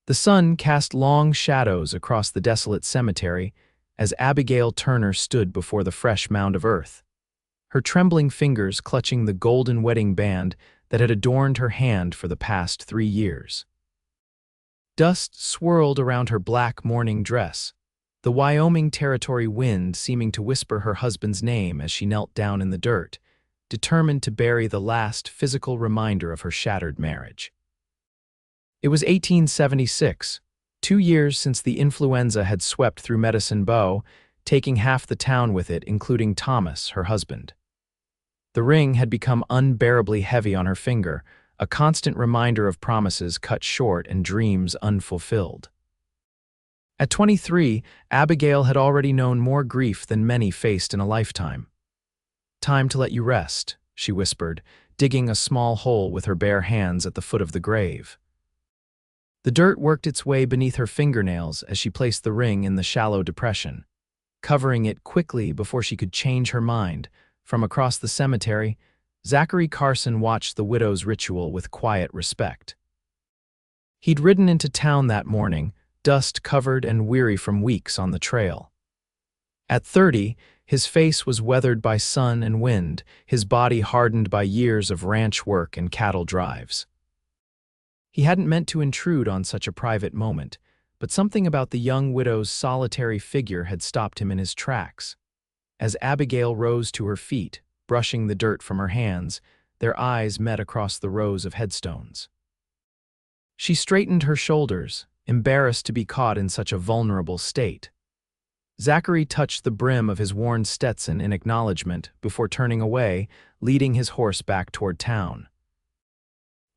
The sun cast long shadows across the desolate cemetery as Abigail Turner stood before the fresh mound of earth, her trembling fingers clutching the golden wedding band that had adorned her hand for the past 3 years. Dust swirled around her black mourning dress, the Wyoming Territory wind seeming to whisper her husband's name as she knelt down in the dirt, determined to bury the last physical reminder of her shattered marriage. It was 1876, 2 years since the influenza had swept through Medicine Bow, taking half the town with it, including Thomas, her husband. The ring had become unbearably heavy on her finger, a constant reminder of promises cut short and dreams unfulfilled. At 23, Abigail had already known more grief than many faced in a lifetime. "Time to let you rest," she whispered, digging a small hole with her bare hands at the foot of the grave. The dirt worked its way beneath her fingernails as she placed the ring in the shallow depression, covering it quickly before she could change her mind. From across the cemetery, Zachary Carson watched the widow's ritual with quiet respect. He'd ridden into town that morning, dust-covered and weary from weeks on the trail. At 30, his face was weathered by sun and wind, his body hardened by years of ranch work and cattle drives. He hadn't meant to intrude on such a private moment, but something about the young widow's solitary figure had stopped him in his tracks. As Abigail rose to her feet, brushing the dirt from her hands, their eyes met across the rows of headstones. She straightened her shoulders, embarrassed to be caught in such a vulnerable state. Zachary touched the brim of his worn Stetson in acknowledgement before turning away, leading his horse back toward town.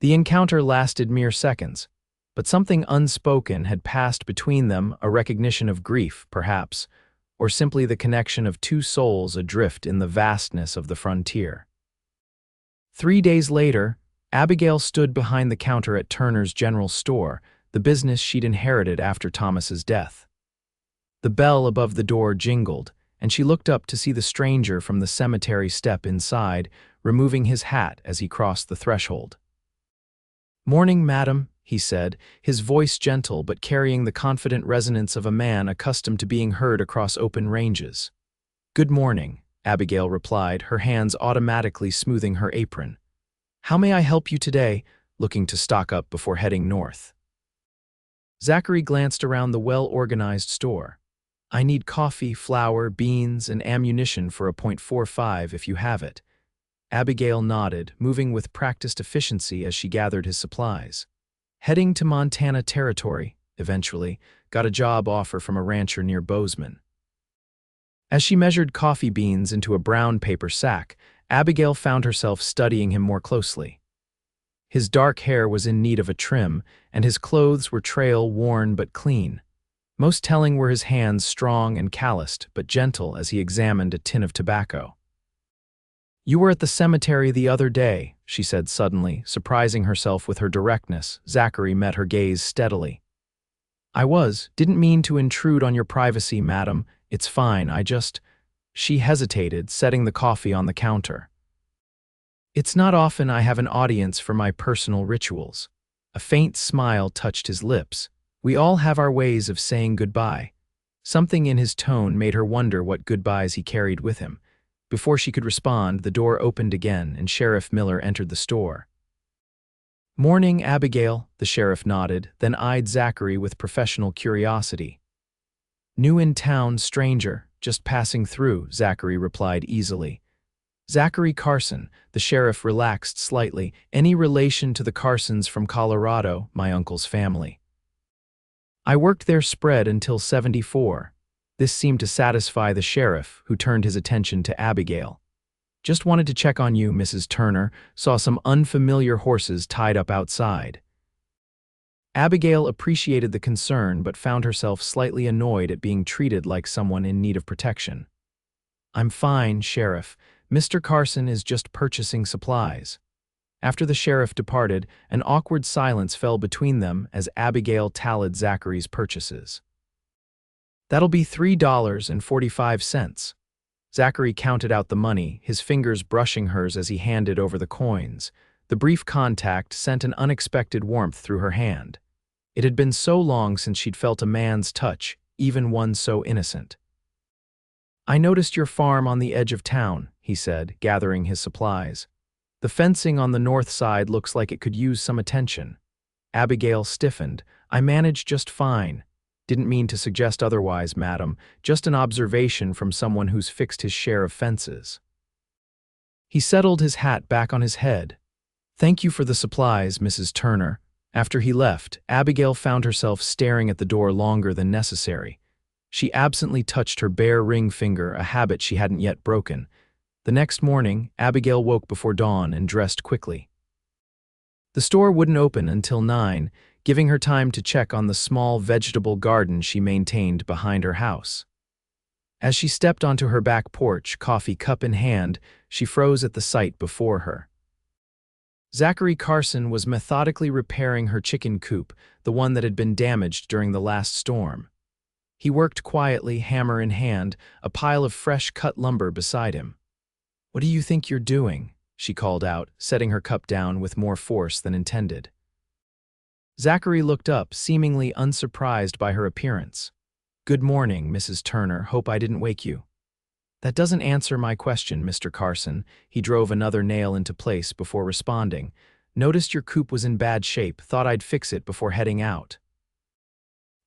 The encounter lasted mere seconds, but something unspoken had passed between them, a recognition of grief, perhaps, or simply the connection of two souls adrift in the vastness of the frontier. 3 days later, Abigail stood behind the counter at Turner's General Store, the business she'd inherited after Thomas's death. The bell above the door jingled, and she looked up to see the stranger from the cemetery step inside, removing his hat as he crossed the threshold. "Morning, madam," he said, his voice gentle but carrying the confident resonance of a man accustomed to being heard across open ranges. "Good morning," Abigail replied, her hands automatically smoothing her apron. "How may I help you today?" looking to stock up before heading north. Zachary glanced around the well-organized store. "I need coffee, flour, beans, and ammunition for a .45 if you have it." Abigail nodded, moving with practiced efficiency as she gathered his supplies. Heading to Montana Territory, eventually, got a job offer from a rancher near Bozeman. As she measured coffee beans into a brown paper sack, Abigail found herself studying him more closely. His dark hair was in need of a trim, and his clothes were trail-worn but clean. Most telling were his hands, strong and calloused, but gentle as he examined a tin of tobacco. "You were at the cemetery the other day," she said suddenly, surprising herself with her directness. Zachary met her gaze steadily. "I was. Didn't mean to intrude on your privacy, madam. It's fine, I just—" She hesitated, setting the coffee on the counter. "It's not often I have an audience for my personal rituals." A faint smile touched his lips. "We all have our ways of saying goodbye." Something in his tone made her wonder what goodbyes he carried with him. Before she could respond, the door opened again and Sheriff Miller entered the store. "Morning, Abigail," the sheriff nodded, then eyed Zachary with professional curiosity. "New in town, stranger, just passing through," Zachary replied easily. "Zachary Carson," the sheriff relaxed slightly. "Any relation to the Carsons from Colorado, my uncle's family. I worked their spread until 74. This seemed to satisfy the sheriff, who turned his attention to Abigail. "Just wanted to check on you, Mrs. Turner. Saw some unfamiliar horses tied up outside." Abigail appreciated the concern but found herself slightly annoyed at being treated like someone in need of protection. "I'm fine, Sheriff. Mr. Carson is just purchasing supplies." After the sheriff departed, an awkward silence fell between them as Abigail tallied Zachary's purchases. "That'll be $3.45. Zachary counted out the money, his fingers brushing hers as he handed over the coins. The brief contact sent an unexpected warmth through her hand. It had been so long since she'd felt a man's touch, even one so innocent. "I noticed your farm on the edge of town," he said, gathering his supplies. "The fencing on the north side looks like it could use some attention." Abigail stiffened. "I manage just fine. Didn't mean to suggest otherwise, madam. Just an observation from someone who's fixed his share of fences." He settled his hat back on his head. "Thank you for the supplies, Mrs. Turner." After he left, Abigail found herself staring at the door longer than necessary. She absently touched her bare ring finger, a habit she hadn't yet broken. The next morning, Abigail woke before dawn and dressed quickly. The store wouldn't open until 9, giving her time to check on the small vegetable garden she maintained behind her house. As she stepped onto her back porch, coffee cup in hand, she froze at the sight before her. Zachary Carson was methodically repairing her chicken coop, the one that had been damaged during the last storm. He worked quietly, hammer in hand, a pile of fresh cut lumber beside him. "What do you think you're doing?" she called out, setting her cup down with more force than intended. Zachary looked up, seemingly unsurprised by her appearance. "Good morning, Mrs. Turner. Hope I didn't wake you." "That doesn't answer my question, Mr. Carson." He drove another nail into place before responding. "Noticed your coop was in bad shape. Thought I'd fix it before heading out."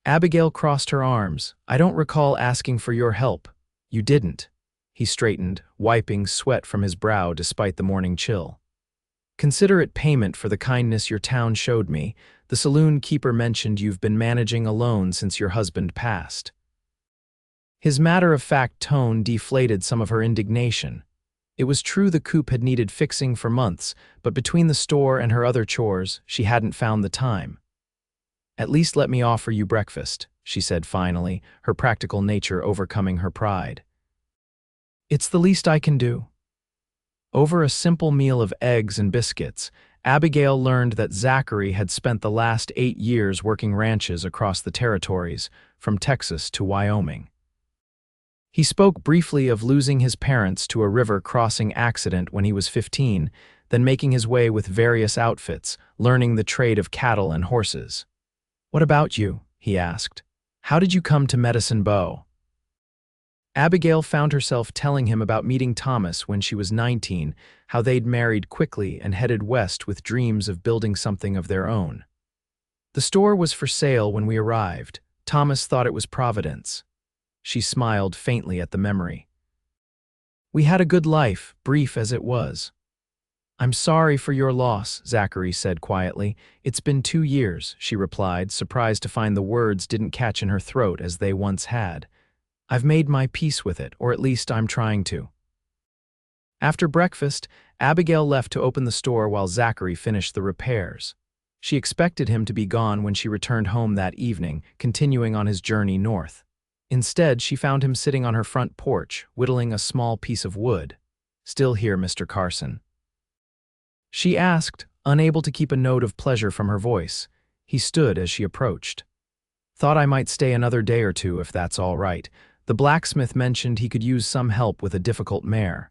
Abigail crossed her arms. "I don't recall asking for your help." "You didn't." He straightened, wiping sweat from his brow despite the morning chill. "Consider it payment for the kindness your town showed me. The saloon keeper mentioned you've been managing alone since your husband passed." His matter-of-fact tone deflated some of her indignation. It was true the coop had needed fixing for months, but between the store and her other chores, she hadn't found the time. "At least let me offer you breakfast," she said finally, her practical nature overcoming her pride. "It's the least I can do." Over a simple meal of eggs and biscuits, Abigail learned that Zachary had spent the last 8 years working ranches across the territories, from Texas to Wyoming. He spoke briefly of losing his parents to a river-crossing accident when he was 15, then making his way with various outfits, learning the trade of cattle and horses. "What about you?" he asked. "How did you come to Medicine Bow?" Abigail found herself telling him about meeting Thomas when she was 19, how they'd married quickly and headed west with dreams of building something of their own. "The store was for sale when we arrived. Thomas thought it was Providence." She smiled faintly at the memory. "We had a good life, brief as it was." "I'm sorry for your loss," Zachary said quietly. "It's been 2 years," she replied, surprised to find the words didn't catch in her throat as they once had. "I've made my peace with it, or at least I'm trying to." After breakfast, Abigail left to open the store while Zachary finished the repairs. She expected him to be gone when she returned home that evening, continuing on his journey north. Instead, she found him sitting on her front porch, whittling a small piece of wood. "Still here, Mr. Carson?" she asked, unable to keep a note of pleasure from her voice. He stood as she approached. "Thought I might stay another day or two if that's all right. The blacksmith mentioned he could use some help with a difficult mare."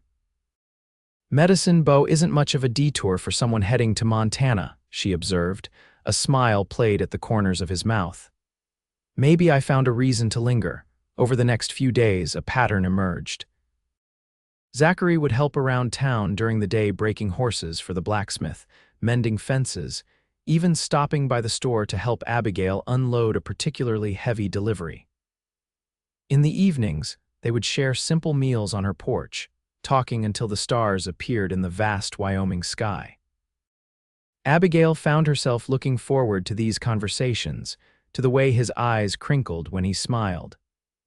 "Medicine Bow isn't much of a detour for someone heading to Montana," she observed. A smile played at the corners of his mouth. "Maybe I found a reason to linger." Over the next few days, a pattern emerged. Zachary would help around town during the day breaking horses for the blacksmith, mending fences, even stopping by the store to help Abigail unload a particularly heavy delivery. In the evenings, they would share simple meals on her porch, talking until the stars appeared in the vast Wyoming sky. Abigail found herself looking forward to these conversations, to the way his eyes crinkled when he smiled,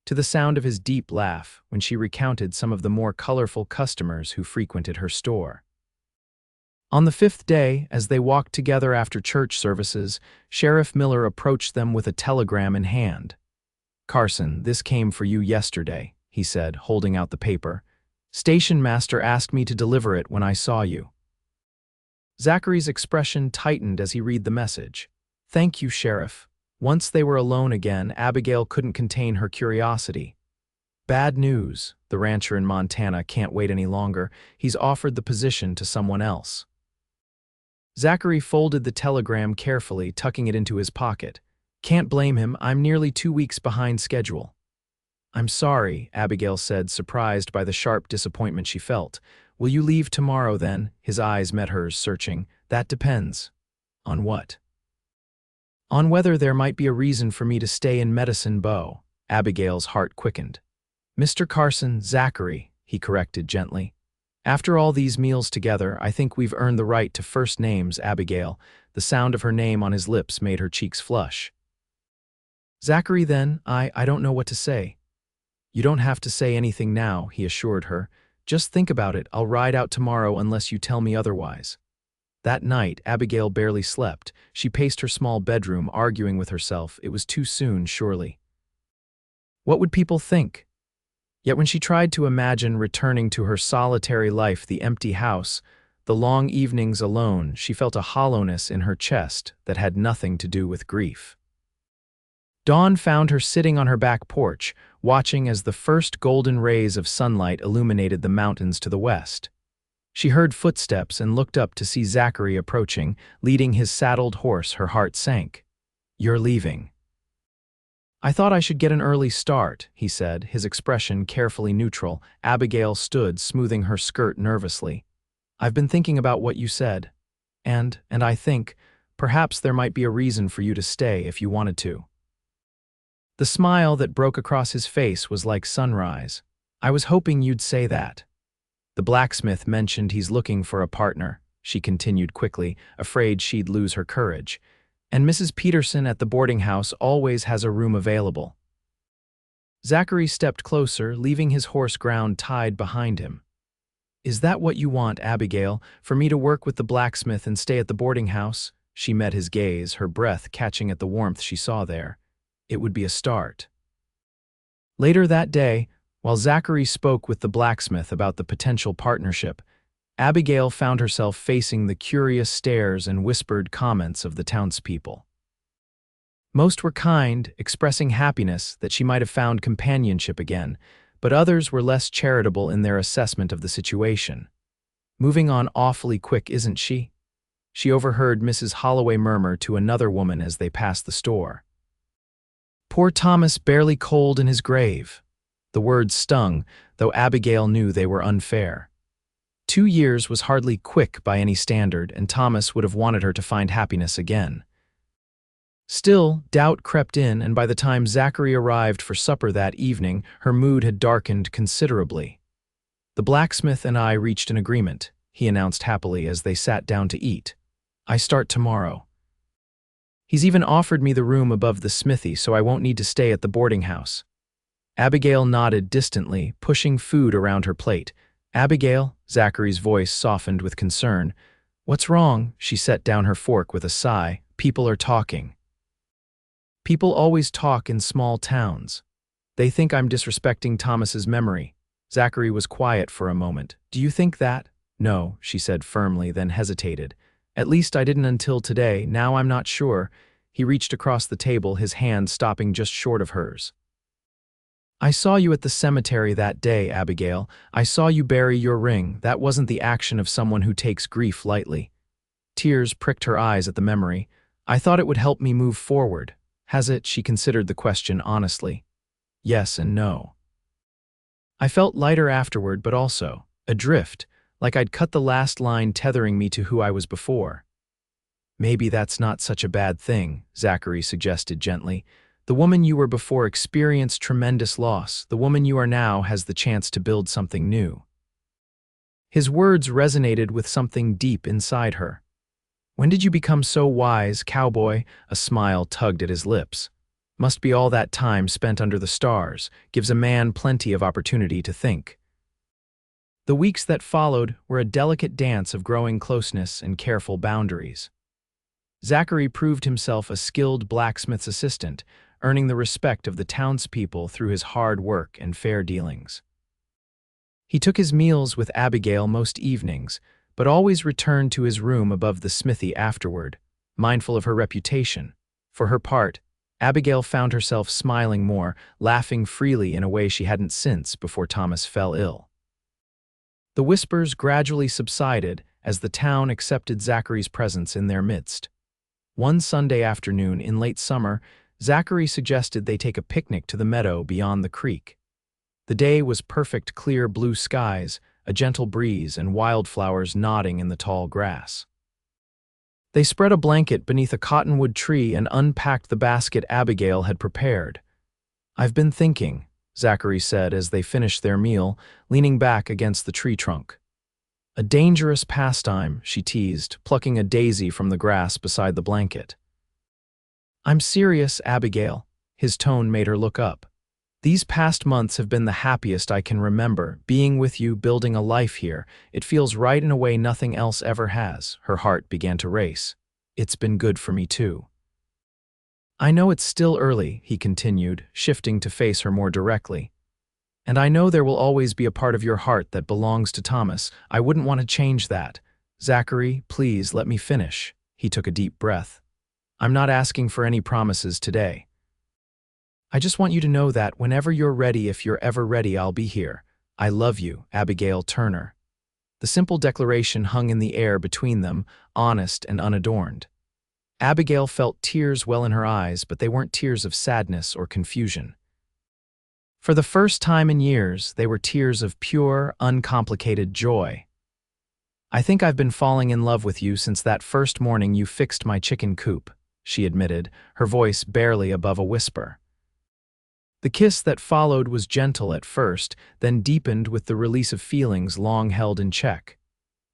to the sound of his deep laugh when she recounted some of the more colorful customers who frequented her store. On the 5th day, as they walked together after church services, Sheriff Miller approached them with a telegram in hand. "Carson, this came for you yesterday," he said, holding out the paper. "Station master asked me to deliver it when I saw you." Zachary's expression tightened as he read the message. "Thank you, Sheriff." Once they were alone again, Abigail couldn't contain her curiosity. "Bad news. The rancher in Montana can't wait any longer. He's offered the position to someone else." Zachary folded the telegram carefully, tucking it into his pocket. Can't blame him, I'm nearly 2 weeks behind schedule. I'm sorry, Abigail said, surprised by the sharp disappointment she felt. Will you leave tomorrow then? His eyes met hers, searching. That depends. On what? On whether there might be a reason for me to stay in Medicine Bow. Abigail's heart quickened. Mr. Carson, Zachary, he corrected gently. After all these meals together, I think we've earned the right to first names, Abigail. The sound of her name on his lips made her cheeks flush. Zachary, then, I don't know what to say. You don't have to say anything now, he assured her. Just think about it. I'll ride out tomorrow unless you tell me otherwise. That night, Abigail barely slept. She paced her small bedroom, arguing with herself. It was too soon, surely. What would people think? Yet when she tried to imagine returning to her solitary life, the empty house, the long evenings alone, she felt a hollowness in her chest that had nothing to do with grief. Dawn found her sitting on her back porch, watching as the first golden rays of sunlight illuminated the mountains to the west. She heard footsteps and looked up to see Zachary approaching, leading his saddled horse. Her heart sank. You're leaving. I thought I should get an early start, he said, his expression carefully neutral. Abigail stood, smoothing her skirt nervously. I've been thinking about what you said. And I think, perhaps there might be a reason for you to stay if you wanted to. The smile that broke across his face was like sunrise. I was hoping you'd say that. The blacksmith mentioned he's looking for a partner, she continued quickly, afraid she'd lose her courage. And Mrs. Peterson at the boarding house always has a room available. Zachary stepped closer, leaving his horse ground tied behind him. Is that what you want, Abigail, for me to work with the blacksmith and stay at the boarding house? She met his gaze, her breath catching at the warmth she saw there. It would be a start. Later that day, while Zachary spoke with the blacksmith about the potential partnership, Abigail found herself facing the curious stares and whispered comments of the townspeople. Most were kind, expressing happiness that she might have found companionship again, but others were less charitable in their assessment of the situation. Moving on awfully quick, isn't she? She overheard Mrs. Holloway murmur to another woman as they passed the store. Poor Thomas barely cold in his grave. The words stung, though Abigail knew they were unfair. 2 years was hardly quick by any standard, and Thomas would have wanted her to find happiness again. Still, doubt crept in, and by the time Zachary arrived for supper that evening, her mood had darkened considerably. The blacksmith and I reached an agreement, he announced happily as they sat down to eat. I start tomorrow. He's even offered me the room above the smithy so I won't need to stay at the boarding house. Abigail nodded distantly, pushing food around her plate. Abigail, Zachary's voice softened with concern. What's wrong? She set down her fork with a sigh. People are talking. People always talk in small towns. They think I'm disrespecting Thomas's memory. Zachary was quiet for a moment. Do you think that? No, she said firmly, then hesitated. At least I didn't until today. Now I'm not sure. He reached across the table, his hand stopping just short of hers. I saw you at the cemetery that day, Abigail. I saw you bury your ring. That wasn't the action of someone who takes grief lightly. Tears pricked her eyes at the memory. I thought it would help me move forward. Has it? She considered the question honestly. Yes and no. I felt lighter afterward, but also adrift, like I'd cut the last line tethering me to who I was before. Maybe that's not such a bad thing, Zachary suggested gently. The woman you were before experienced tremendous loss. The woman you are now has the chance to build something new. His words resonated with something deep inside her. When did you become so wise, Cowboy? A smile tugged at his lips. Must be all that time spent under the stars. Gives a man plenty of opportunity to think. The weeks that followed were a delicate dance of growing closeness and careful boundaries. Zachary proved himself a skilled blacksmith's assistant, earning the respect of the townspeople through his hard work and fair dealings. He took his meals with Abigail most evenings, but always returned to his room above the smithy afterward, mindful of her reputation. For her part, Abigail found herself smiling more, laughing freely in a way she hadn't since before Thomas fell ill. The whispers gradually subsided as the town accepted Zachary's presence in their midst. One Sunday afternoon in late summer, Zachary suggested they take a picnic to the meadow beyond the creek. The day was perfect clear blue skies, a gentle breeze, and wildflowers nodding in the tall grass. They spread a blanket beneath a cottonwood tree and unpacked the basket Abigail had prepared. "I've been thinking," Zachary said as they finished their meal, leaning back against the tree trunk. "A dangerous pastime," she teased, plucking a daisy from the grass beside the blanket. "I'm serious, Abigail." His tone made her look up. "These past months have been the happiest I can remember, being with you, building a life here. It feels right in a way nothing else ever has." Her heart began to race. "It's been good for me too." "I know it's still early," he continued, shifting to face her more directly. "And I know there will always be a part of your heart that belongs to Thomas. I wouldn't want to change that. Zachary, please let me finish." He took a deep breath. "I'm not asking for any promises today. I just want you to know that whenever you're ready, if you're ever ready, I'll be here. I love you, Abigail Turner." The simple declaration hung in the air between them, honest and unadorned. Abigail felt tears well in her eyes, but they weren't tears of sadness or confusion. For the first time in years, they were tears of pure, uncomplicated joy. "I think I've been falling in love with you since that first morning you fixed my chicken coop," she admitted, her voice barely above a whisper. The kiss that followed was gentle at first, then deepened with the release of feelings long held in check.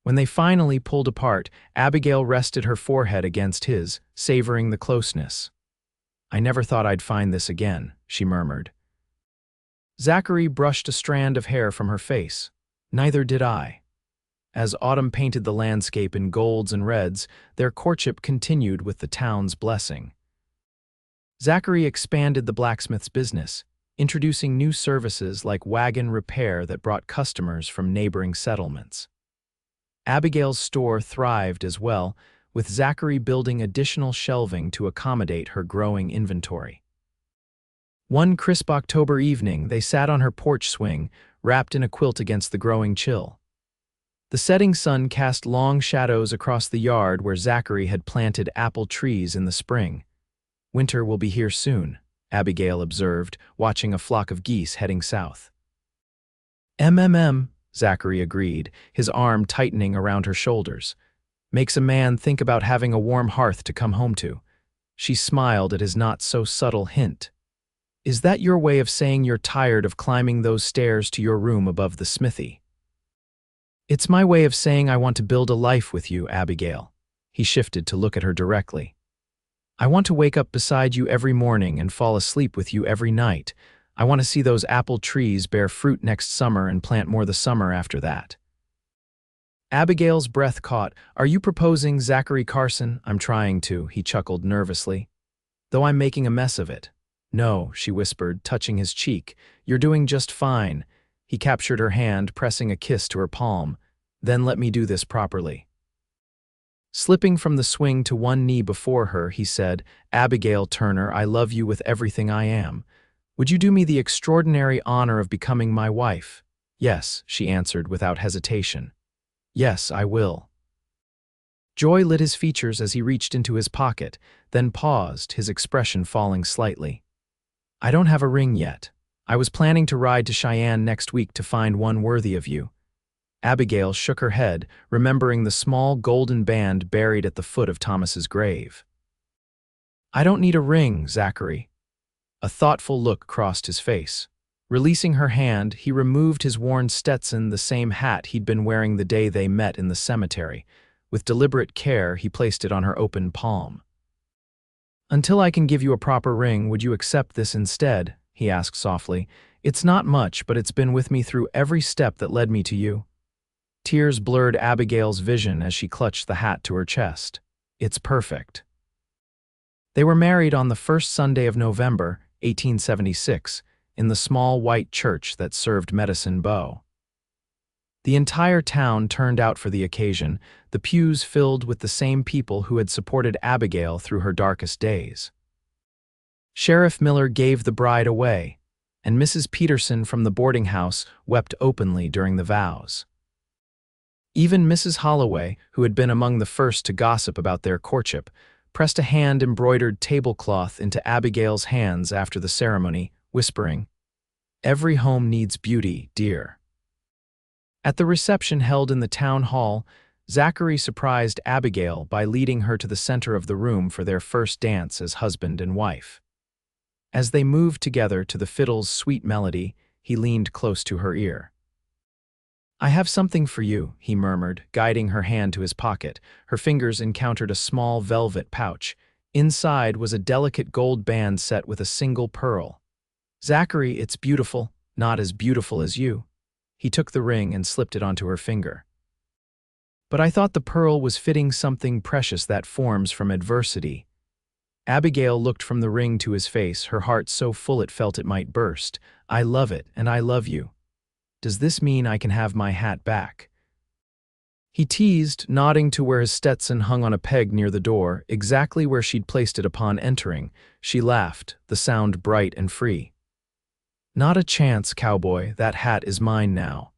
When they finally pulled apart, Abigail rested her forehead against his, savoring the closeness. "I never thought I'd find this again," she murmured. Zachary brushed a strand of hair from her face. "Neither did I." As autumn painted the landscape in golds and reds, their courtship continued with the town's blessing. Zachary expanded the blacksmith's business, introducing new services like wagon repair that brought customers from neighboring settlements. Abigail's store thrived as well, with Zachary building additional shelving to accommodate her growing inventory. One crisp October evening, they sat on her porch swing, wrapped in a quilt against the growing chill. The setting sun cast long shadows across the yard where Zachary had planted apple trees in the spring. "Winter will be here soon," Abigail observed, watching a flock of geese heading south. Zachary agreed, his arm tightening around her shoulders. "Makes a man think about having a warm hearth to come home to." She smiled at his not-so-subtle hint. "Is that your way of saying you're tired of climbing those stairs to your room above the smithy?" "It's my way of saying I want to build a life with you, Abigail." He shifted to look at her directly. "I want to wake up beside you every morning and fall asleep with you every night. I want to see those apple trees bear fruit next summer and plant more the summer after that." Abigail's breath caught. "Are you proposing, Zachary Carson?" "I'm trying to," he chuckled nervously. "Though I'm making a mess of it." "No," she whispered, touching his cheek. "You're doing just fine." He captured her hand, pressing a kiss to her palm. "Then let me do this properly." Slipping from the swing to one knee before her, he said, "Abigail Turner, I love you with everything I am. Would you do me the extraordinary honor of becoming my wife?" "Yes," she answered without hesitation. "Yes, I will." Joy lit his features as he reached into his pocket, then paused, his expression falling slightly. "I don't have a ring yet. I was planning to ride to Cheyenne next week to find one worthy of you." Abigail shook her head, remembering the small golden band buried at the foot of Thomas's grave. "I don't need a ring, Zachary." A thoughtful look crossed his face. Releasing her hand, he removed his worn Stetson, the same hat he'd been wearing the day they met in the cemetery. With deliberate care, he placed it on her open palm. "Until I can give you a proper ring, would you accept this instead?" he asked softly. "It's not much, but it's been with me through every step that led me to you." Tears blurred Abigail's vision as she clutched the hat to her chest. "It's perfect." They were married on the first Sunday of November, 1876, in the small white church that served Medicine Bow. The entire town turned out for the occasion, the pews filled with the same people who had supported Abigail through her darkest days. Sheriff Miller gave the bride away, and Mrs. Peterson from the boarding house wept openly during the vows. Even Mrs. Holloway, who had been among the first to gossip about their courtship, pressed a hand-embroidered tablecloth into Abigail's hands after the ceremony, whispering, "Every home needs beauty, dear." At the reception held in the town hall, Zachary surprised Abigail by leading her to the center of the room for their first dance as husband and wife. As they moved together to the fiddle's sweet melody, he leaned close to her ear. "I have something for you," he murmured, guiding her hand to his pocket. Her fingers encountered a small velvet pouch. Inside was a delicate gold band set with a single pearl. "Zachary, it's beautiful, not as beautiful as you." He took the ring and slipped it onto her finger. "But I thought the pearl was fitting something precious that forms from adversity." Abigail looked from the ring to his face, her heart so full it felt it might burst. "I love it, and I love you. Does this mean I can have my hat back?" He teased, nodding to where his Stetson hung on a peg near the door, exactly where she'd placed it upon entering. She laughed, the sound bright and free. "Not a chance, Cowboy, that hat is mine now."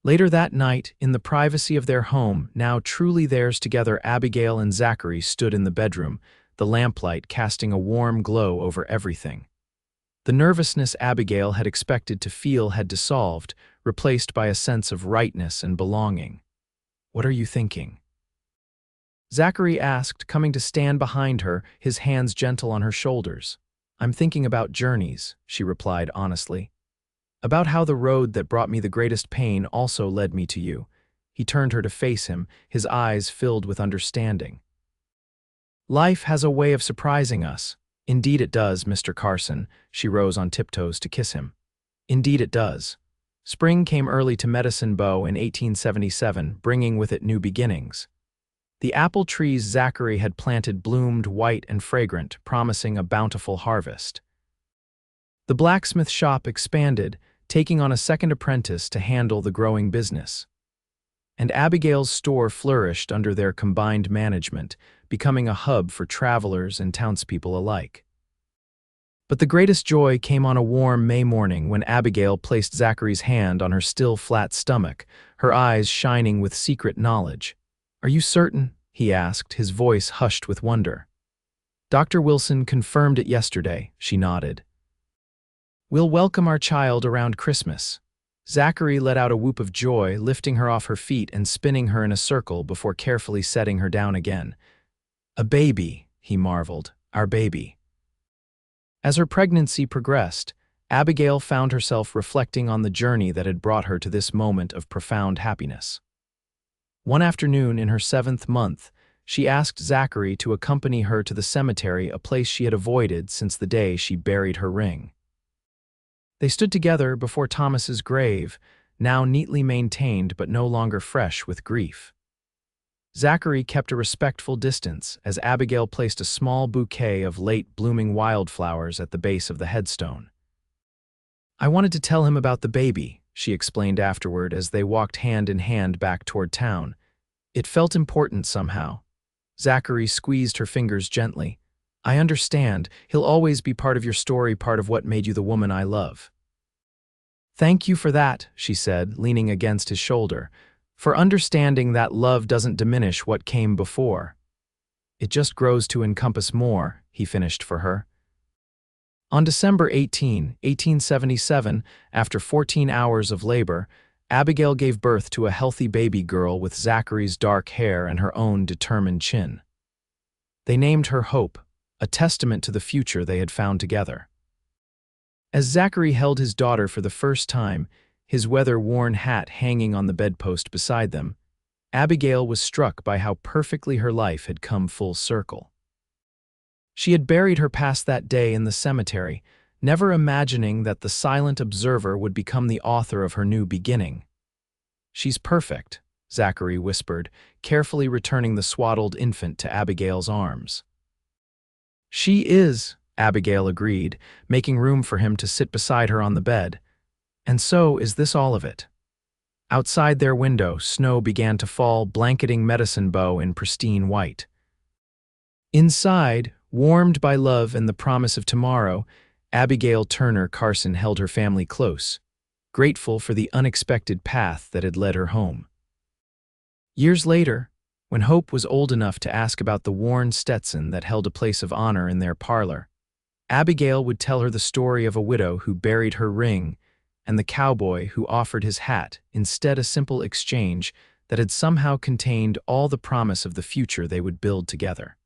Later that night, in the privacy of their home, now truly theirs together, Abigail and Zachary stood in the bedroom, the lamplight casting a warm glow over everything. The nervousness Abigail had expected to feel had dissolved, replaced by a sense of rightness and belonging. "What are you thinking?" Zachary asked, coming to stand behind her, his hands gentle on her shoulders. "I'm thinking about journeys," she replied honestly. "About how the road that brought me the greatest pain also led me to you." He turned her to face him, his eyes filled with understanding. "Life has a way of surprising us." "Indeed it does, Mr. Carson." She rose on tiptoes to kiss him. "Indeed it does." Spring came early to Medicine Bow in 1877, bringing with it new beginnings. The apple trees Zachary had planted bloomed white and fragrant, promising a bountiful harvest. The blacksmith shop expanded, taking on a second apprentice to handle the growing business. And Abigail's store flourished under their combined management, becoming a hub for travelers and townspeople alike. But the greatest joy came on a warm May morning when Abigail placed Zachary's hand on her still flat stomach, her eyes shining with secret knowledge. "Are you certain?" he asked, his voice hushed with wonder. "Dr. Wilson confirmed it yesterday," she nodded. "We'll welcome our child around Christmas." Zachary let out a whoop of joy, lifting her off her feet and spinning her in a circle before carefully setting her down again. "A baby," he marveled, "our baby." As her pregnancy progressed, Abigail found herself reflecting on the journey that had brought her to this moment of profound happiness. One afternoon in her 7th month, she asked Zachary to accompany her to the cemetery, a place she had avoided since the day she buried her ring. They stood together before Thomas's grave, now neatly maintained but no longer fresh with grief. Zachary kept a respectful distance as Abigail placed a small bouquet of late-blooming wildflowers at the base of the headstone. "I wanted to tell him about the baby," she explained afterward as they walked hand in hand back toward town. "It felt important somehow." Zachary squeezed her fingers gently. "I understand. He'll always be part of your story, part of what made you the woman I love." "Thank you for that," she said, leaning against his shoulder, "for understanding that love doesn't diminish what came before. It just grows to encompass more," he finished for her. On December 18, 1877, after 14 hours of labor, Abigail gave birth to a healthy baby girl with Zachary's dark hair and her own determined chin. They named her Hope, a testament to the future they had found together. As Zachary held his daughter for the first time, his weather-worn hat hanging on the bedpost beside them, Abigail was struck by how perfectly her life had come full circle. She had buried her past that day in the cemetery, never imagining that the silent observer would become the author of her new beginning. "She's perfect," Zachary whispered, carefully returning the swaddled infant to Abigail's arms. "She is," Abigail agreed, making room for him to sit beside her on the bed. "And so is this all of it." Outside their window, snow began to fall, blanketing Medicine Bow in pristine white. Inside, warmed by love and the promise of tomorrow, Abigail Turner Carson held her family close, grateful for the unexpected path that had led her home. Years later, When Hope was old enough to ask about the worn Stetson that held a place of honor in their parlor, Abigail would tell her the story of a widow who buried her ring and the cowboy who offered his hat instead, a simple exchange that had somehow contained all the promise of the future they would build together.